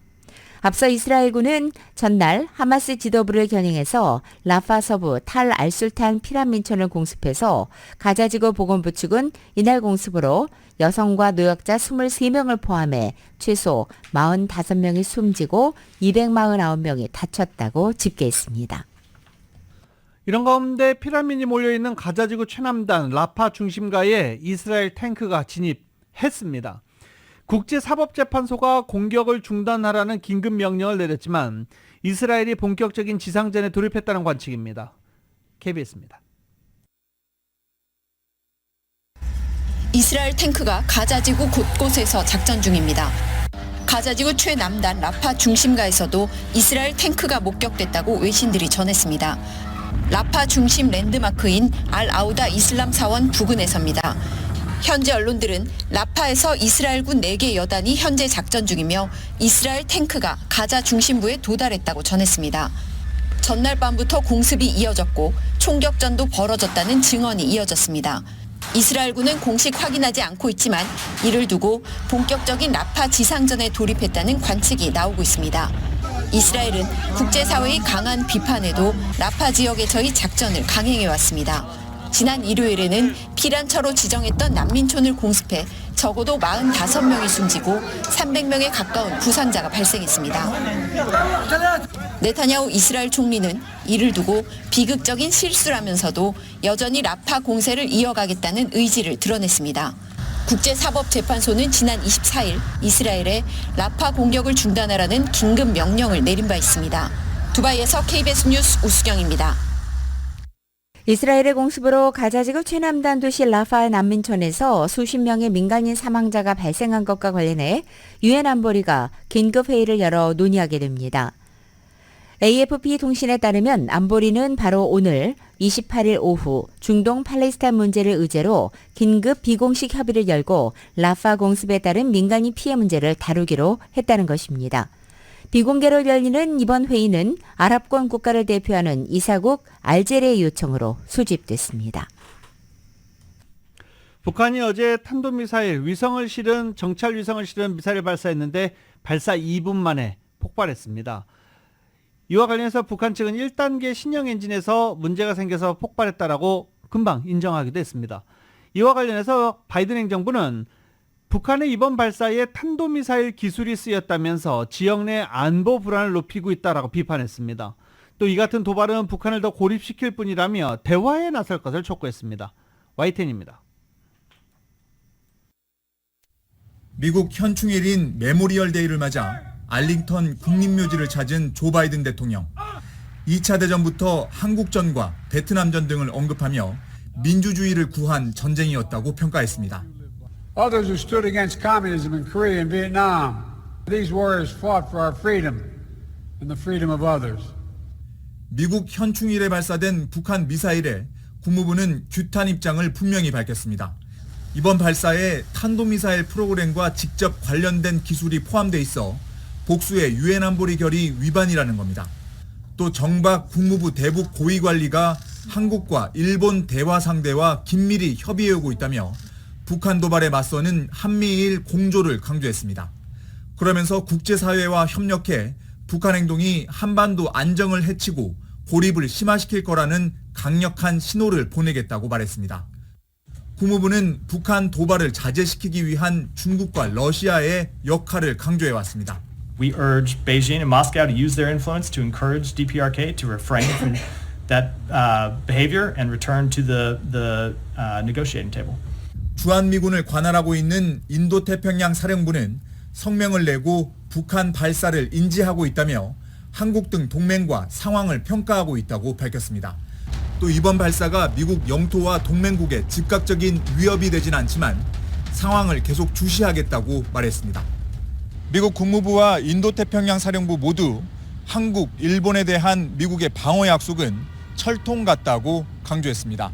앞서 이스라엘군은 전날 하마스 지도부를 겨냥해서 라파 서부 탈 알술탄 피난민촌을 공습해서 가자지구 보건부 측은 이날 공습으로 여성과 노약자 23명을 포함해 최소 45명이 숨지고 249명이 다쳤다고 집계했습니다. 이런 가운데 피라민이 몰려있는 가자지구 최남단 라파 중심가에 이스라엘 탱크가 진입했습니다. 국제사법재판소가 공격을 중단하라는 긴급 명령을 내렸지만 이스라엘이 본격적인 지상전에 돌입했다는 관측입니다. KBS입니다. 이스라엘 탱크가 가자지구 곳곳에서 작전 중입니다. 가자지구 최남단 라파 중심가에서도 이스라엘 탱크가 목격됐다고 외신들이 전했습니다. 라파 중심 랜드마크인 알-아우다 이슬람 사원 부근에서입니다. 현지 언론들은 라파에서 이스라엘군 4개 여단이 현재 작전 중이며 이스라엘 탱크가 가자 중심부에 도달했다고 전했습니다. 전날 밤부터 공습이 이어졌고 총격전도 벌어졌다는 증언이 이어졌습니다. 이스라엘군은 공식 확인하지 않고 있지만 이를 두고 본격적인 라파 지상전에 돌입했다는 관측이 나오고 있습니다. 이스라엘은 국제사회의 강한 비판에도 라파 지역에서의 작전을 강행해왔습니다. 지난 일요일에는 피란처로 지정했던 난민촌을 공습해 적어도 45명이 숨지고 300명에 가까운 부상자가 발생했습니다. 네타냐후 이스라엘 총리는 이를 두고 비극적인 실수라면서도 여전히 라파 공세를 이어가겠다는 의지를 드러냈습니다. 국제사법재판소는 지난 24일 이스라엘에 라파 공격을 중단하라는 긴급 명령을 내린 바 있습니다. 두바이에서 KBS 뉴스 우수경입니다. 이스라엘의 공습으로 가자지구 최남단 도시 라파 난민촌에서 수십 명의 민간인 사망자가 발생한 것과 관련해 유엔 안보리가 긴급 회의를 열어 논의하게 됩니다. AFP 통신에 따르면 안보리는 바로 오늘 28일 오후 중동 팔레스타인 문제를 의제로 긴급 비공식 협의를 열고 라파 공습에 따른 민간인 피해 문제를 다루기로 했다는 것입니다. 비공개로 열리는 이번 회의는 아랍권 국가를 대표하는 이사국 알제리의 요청으로 소집됐습니다. 북한이 어제 탄도미사일 정찰 위성을 실은 미사일을 발사했는데 발사 2분 만에 폭발했습니다. 이와 관련해서 북한 측은 1단계 신형 엔진에서 문제가 생겨서 폭발했다라고 금방 인정하기도 했습니다. 이와 관련해서 바이든 행정부는 북한의 이번 발사에 탄도미사일 기술이 쓰였다면서 지역 내 안보 불안을 높이고 있다라고 비판했습니다. 또 이 같은 도발은 북한을 더 고립시킬 뿐이라며 대화에 나설 것을 촉구했습니다. YTN입니다. 미국 현충일인 메모리얼 데이를 맞아 알링턴 국립묘지를 찾은 조 바이든 대통령. 2차 대전부터 한국전과 베트남전 등을 언급하며 민주주의를 구한 전쟁이었다고 평가했습니다. Others who stood against communism in Korea and Vietnam. These warriors fought for our freedom and the freedom of others. 미국 현충일에 발사된 북한 미사일에 국무부는 규탄 입장을 분명히 밝혔습니다. 이번 발사에 탄도미사일 프로그램과 직접 관련된 기술이 포함돼 있어 복수의 유엔 안보리 결의 위반이라는 겁니다. 또 정박 국무부 대북 고위관리가 한국과 일본 대화 상대와 긴밀히 협의해오고 있다며 북한 도발에 맞서는 한미일 공조를 강조했습니다. 그러면서 국제사회와 협력해 북한 행동이 한반도 안정을 해치고 고립을 심화시킬 거라는 강력한 신호를 보내겠다고 말했습니다. 국무부는 북한 도발을 자제시키기 위한 중국과 러시아의 역할을 강조해왔습니다. We urge Beijing and Moscow to use their influence to encourage DPRK to refrain from that behavior and return to the negotiating table. 주한미군을 관할하고 있는 인도태평양 사령부는 성명을 내고 북한 발사를 인지하고 있다며 한국 등 동맹과 상황을 평가하고 있다고 밝혔습니다. 또 이번 발사가 미국 영토와 동맹국에 즉각적인 위협이 되진 않지만 상황을 계속 주시하겠다고 말했습니다. 미국 국무부와 인도태평양 사령부 모두 한국, 일본에 대한 미국의 방어 약속은 철통 같다고 강조했습니다.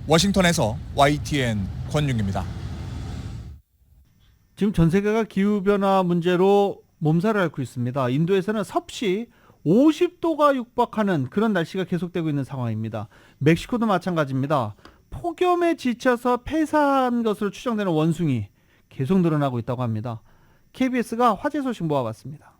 워싱턴에서 YTN 권윤기입니다. 지금 전 세계가 기후변화 문제로 몸살을 앓고 있습니다. 인도에서는 섭씨 50도가 육박하는 그런 날씨가 계속되고 있는 상황입니다. 멕시코도 마찬가지입니다. 폭염에 지쳐서 폐사한 것으로 추정되는 원숭이 계속 늘어나고 있다고 합니다. KBS가 화재 소식 모아봤습니다.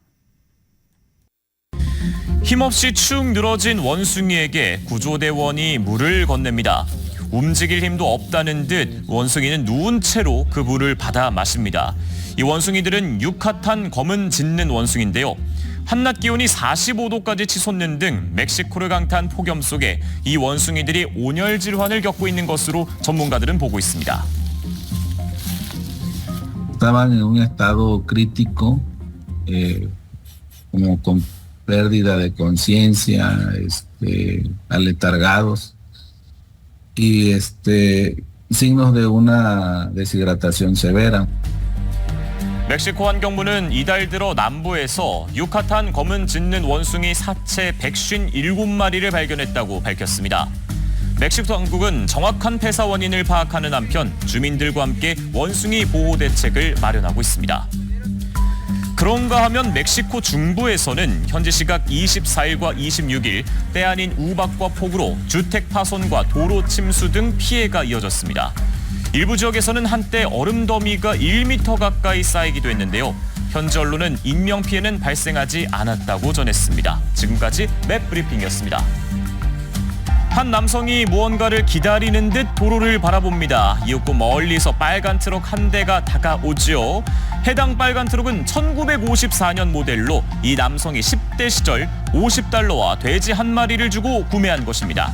힘없이 축 늘어진 원숭이에게 구조대원이 물을 건넵니다. 움직일 힘도 없다는 듯 원숭이는 누운 채로 그 물을 받아 마십니다. 이 원숭이들은 유카탄 검은 짖는 원숭이인데요. 한낮 기온이 45도까지 치솟는 등 멕시코를 강타한 폭염 속에 이 원숭이들이 온열 질환을 겪고 있는 것으로 전문가들은 보고 있습니다. Estaban en un estado crítico, como con pérdida de conciencia, aletargados y signos de una deshidratación severa. 멕시코 환경부는 이달 들어 남부에서 유카탄 검은 짖는 원숭이 사체 157마리를 발견했다고 밝혔습니다. 멕시코 당국은 정확한 폐사 원인을 파악하는 한편 주민들과 함께 원숭이 보호 대책을 마련하고 있습니다. 그런가 하면 멕시코 중부에서는 현지 시각 24일과 26일 때 아닌 우박과 폭우로 주택 파손과 도로 침수 등 피해가 이어졌습니다. 일부 지역에서는 한때 얼음 더미가 1m 가까이 쌓이기도 했는데요. 현지 언론은 인명피해는 발생하지 않았다고 전했습니다. 지금까지 맵브리핑이었습니다. 한 남성이 무언가를 기다리는 듯 도로를 바라봅니다. 이윽고 멀리서 빨간 트럭 한 대가 다가오지요. 해당 빨간 트럭은 1954년 모델로 이 남성이 10대 시절 $50와 돼지 한 마리를 주고 구매한 것입니다.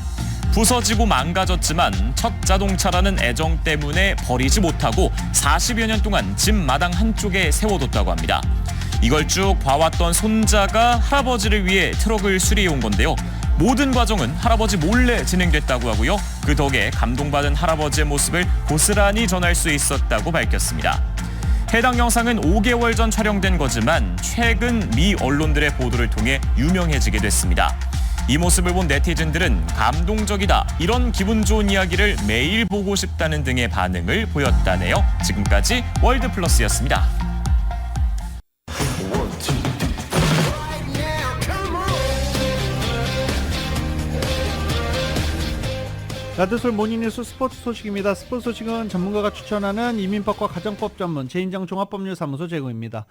부서지고 망가졌지만 첫 자동차라는 애정 때문에 버리지 못하고 40여 년 동안 집 마당 한쪽에 세워뒀다고 합니다. 이걸 쭉 봐왔던 손자가 할아버지를 위해 트럭을 수리해온 건데요. 모든 과정은 할아버지 몰래 진행됐다고 하고요. 그 덕에 감동받은 할아버지의 모습을 고스란히 전할 수 있었다고 밝혔습니다. 해당 영상은 5개월 전 촬영된 거지만 최근 미 언론들의 보도를 통해 유명해지게 됐습니다. 이 모습을 본 네티즌들은 감동적이다, 이런 기분 좋은 이야기를 매일 보고 싶다는 등의 반응을 보였다네요. 지금까지 월드플러스였습니다. 라드솔 모닝뉴스 스포츠 소식입니다. 스포츠 소식은 전문가가 추천하는 이민법과 가정법 전문 제인장 종합법률사무소 제공입니다.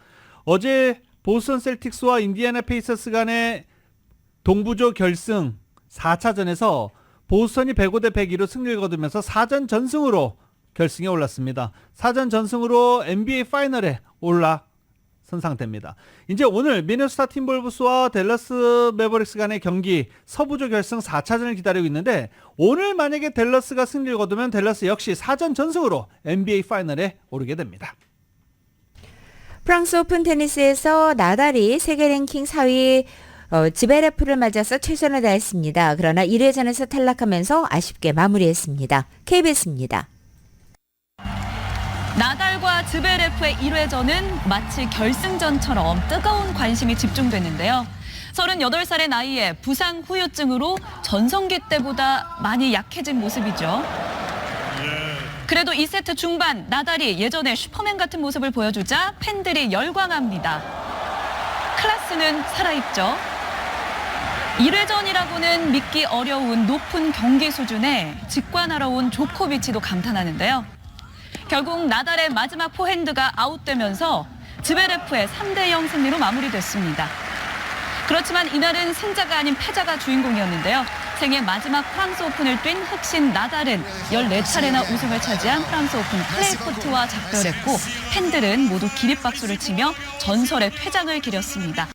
어제 보스턴 셀틱스와 인디애나 페이서스 간의 동부조 결승 4차전에서 보스턴이 105대 102로 승리를 거두면서 4전 전승으로 결승에 올랐습니다. 4전 전승으로 NBA 파이널에 올라선 상태입니다. 이제 오늘 미네소타 팀볼브스와 댈러스 매버릭스 간의 경기 서부조 결승 4차전을 기다리고 있는데 오늘 만약에 댈러스가 승리를 거두면 댈러스 역시 4전 전승으로 NBA 파이널에 오르게 됩니다. 프랑스 오픈 테니스에서 나달이 세계 랭킹 4위 지베레프를 맞아서 최선을 다했습니다. 그러나 1회전에서 탈락하면서 아쉽게 마무리했습니다. KBS입니다. 나달과 즈베레프의 1회전은 마치 결승전처럼 뜨거운 관심이 집중됐는데요. 38살의 나이에 부상 후유증으로 전성기 때보다 많이 약해진 모습이죠. 그래도 2세트 중반 나달이 예전에 슈퍼맨 같은 모습을 보여주자 팬들이 열광합니다. 클래스는 살아있죠. 1회전이라고는 믿기 어려운 높은 경기 수준에 직관하러 온 조코비치도 감탄하는데요. 결국 나달의 마지막 포핸드가 아웃되면서 즈베레프의 3대0 승리로 마무리됐습니다. 그렇지만 이날은 승자가 아닌 패자가 주인공이었는데요. 생애 마지막 프랑스 오픈을 뛴 흑신 나달은 14차례나 우승을 차지한 프랑스 오픈 클레이 코트와 작별했고 팬들은 모두 기립박수를 치며 전설의 퇴장을 기렸습니다.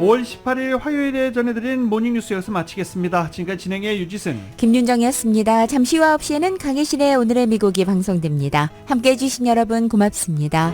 5월 18일 화요일에 전해드린 모닝뉴스 여기서 마치겠습니다. 지금까지 진행의 유지승, 김윤정이었습니다. 잠시 후 9시에는 강혜신의 오늘의 미국이 방송됩니다. 함께해 주신 여러분 고맙습니다.